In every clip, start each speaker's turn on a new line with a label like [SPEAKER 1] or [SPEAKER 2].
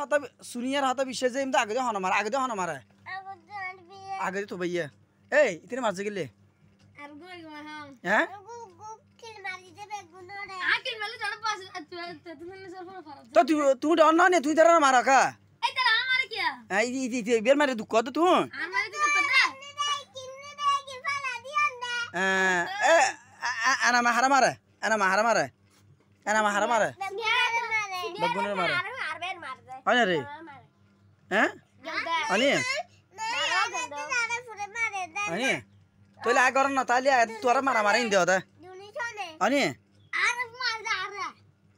[SPEAKER 1] হাতা সুনিয়ার হাতা বিশ্বে যে এমনি আগে হন মারে আগে তো ভাইয়া এই ইতনে মারছে গেলে হ্যাঁ তো তুই ডর না তুই তারা মারা কা বের মারে দুঃখ তো তুই ana mahara mare bagunir mare ana re ani tole agor na tali tora mara mare inde oda ani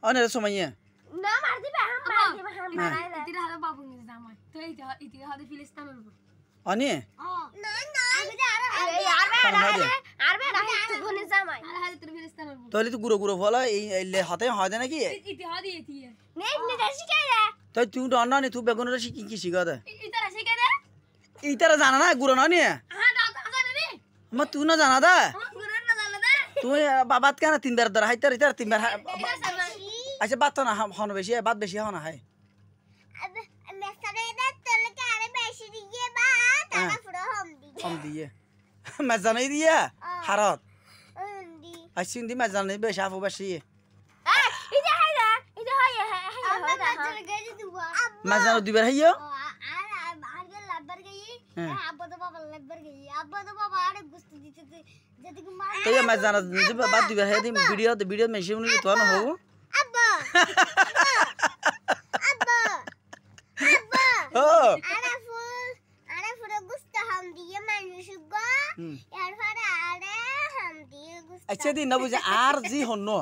[SPEAKER 1] ani re somaiya
[SPEAKER 2] na mar dibe ham mara itira hada babu ni zamai to itira hada filistan ulbo
[SPEAKER 1] ani
[SPEAKER 2] na
[SPEAKER 1] তাহলে তো গুরো গুরো ফলা এই হাতে হয় না নাকি তাই তুই ডর না তুই বেগুনের শিখি কি শিখা দে ইতারা জানা না গুরো না নিয়ে আমার তুই না জানা দা তুই বাবাত কেন তিনবার ধর হাইতার ইতার তিনবার আচ্ছা বাত তো না হন বেশি বাত বেশি হন হয় হম দিয়ে মেজানে দিয়া হারত আইসিন দি মেজানে বেশি আফু বেশি মেজানো দিবার হাইও তো ये मैं जाना जब बात दिया है दी वीडियो में शेयर नहीं तो ना हो अब्बा ओ अरे फुल गुस्सा हम दिए मानुषुगा यार फारा अरे हम दिए गुस्सा अच्छा दी ना बुझे आर जी होनो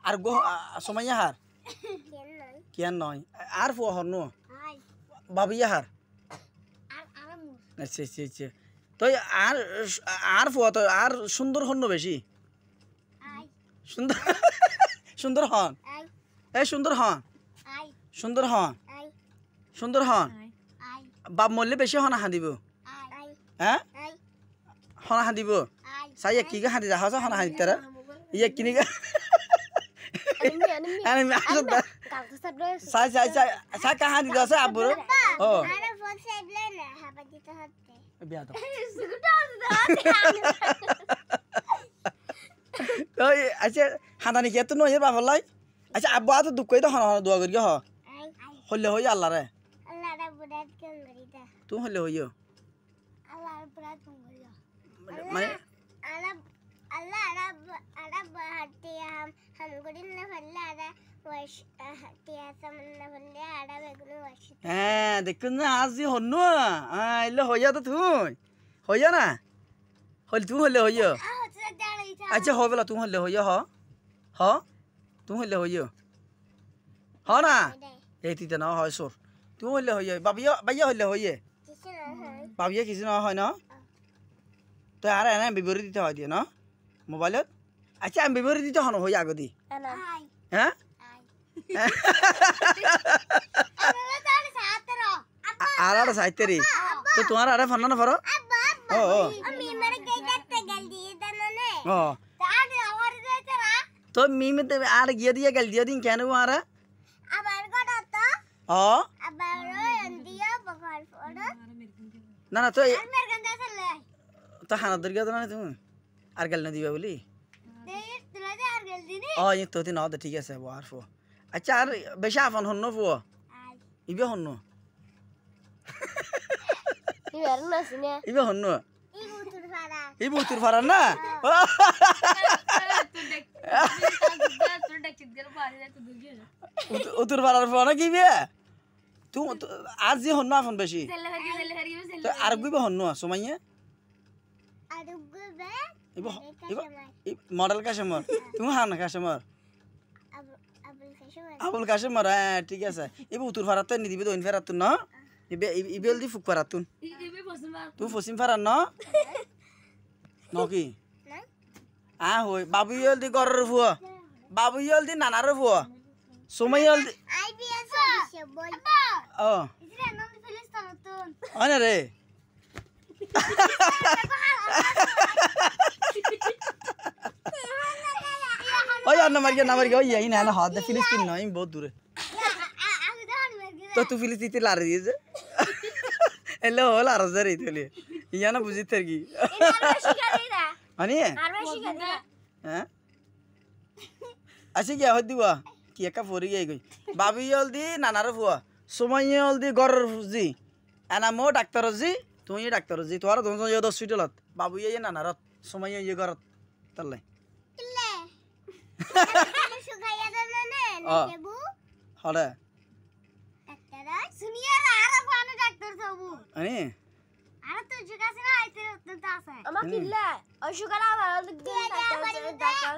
[SPEAKER 1] आर गो समया हार किया नय आर फो होनो बाबिया हार अच्छा अच्छा अच्छा তো আর ফুয়া তো আর সুন্দর হন বেশি সুন্দর সুন্দর হন এই সুন্দর হন সুন্দর হন সুন্দর হন বাপ মরলে বেশি হন হাঁদিব হ্যাঁ হন হাঁদিব চাই এক কিগা হাঁদি দেখা হন হাঁদি তারা ইয়ে কিনিগা চাই চাই চাই চাই কাহা দিতে আছে আব্বুর ও বিয়া তো ওই আচ্ছা হাঁদানি কি এত নয় বাবার লাই আচ্ছা আব্বা তো দুঃখ তো হন দোয়া করি হ হইলে হই আল্লাহ রে তুই হইলে হইও মানে হ্যাঁ দেখুন না আজ হন এলে হইয়া তো তুই হইয়া না হইলে তুই হইলে হইয় আচ্ছা হবে তুই হইলে হইয় হ তুই হইলে হইয় হ না এই তিতে না হয় সোর তুই হইলে হইয় বাবিয়া বাইয়া হইলে হইয়ে বাবিয়া কিছু না হয় না তো আর এনে বিবরী দিতে হয় দিয়ে না মোবাইলত আচ্ছা আমি বিবরী দিতে হন হই আগদি হ্যাঁ আর আর সাইতেরি তো তোমার আরে ফোন না ফরো ও ও তো মিমে তে আর গিয়ে দিয়ে গেল দিয়ে দিন কেন মারা ও না না তো তো হানা দরগা তো না তুমি আর গেল না দিবা বলি ও এই তো তিন আদে ঠিক আছে আর ফো আচ্ছা আর বেশি আফন হন ফো ইবে হন ইবে হন ইবুতুর ফারা না উতুর ফারার ফো না কি বে তুই আজ যে হন আফন বেশি তো আর গুইবে হন সময়য়া মডেল কাশেমর তুমি হান কাশেমর আবুল কাশেমর হ্যাঁ ঠিক আছে এবার উত্তর ফারাত তো নিদিবি দইন ফেরাত ন ইবেল দি ফুক ফারাত তুই ফসিম ফারাত ন নকি আ হই বাবু ইয়েল দি গরর ফুয়া বাবু ইয়েল দি নানার ফুয়া সময় ইয়েল দি ও আনে রে ওই আর না মার গিয়া ওই এই না হাত দে ফিলিস্তিন নয় বহুত দূরে তো তুই ফিলিস্তিতে লারে দিয়েছে এলে হল আর জারি তুলি ইয়া না বুঝি থাকি মানে হ্যাঁ আচ্ছা কি হই দিবা কি একা ফরি গই গই বাবি হল দি নানার ফুয়া সময় হল দি গরর জি এনা মো ডাক্তার জি তুই ডাক্তার জি তোর দোন ইয়ে হসপিটালত বাবু ইয়ে নানারত সময় ইয়ে গরত তালে হলে আনি
[SPEAKER 2] আমার কিল্লা ওই সুগার আবার ডাক্তার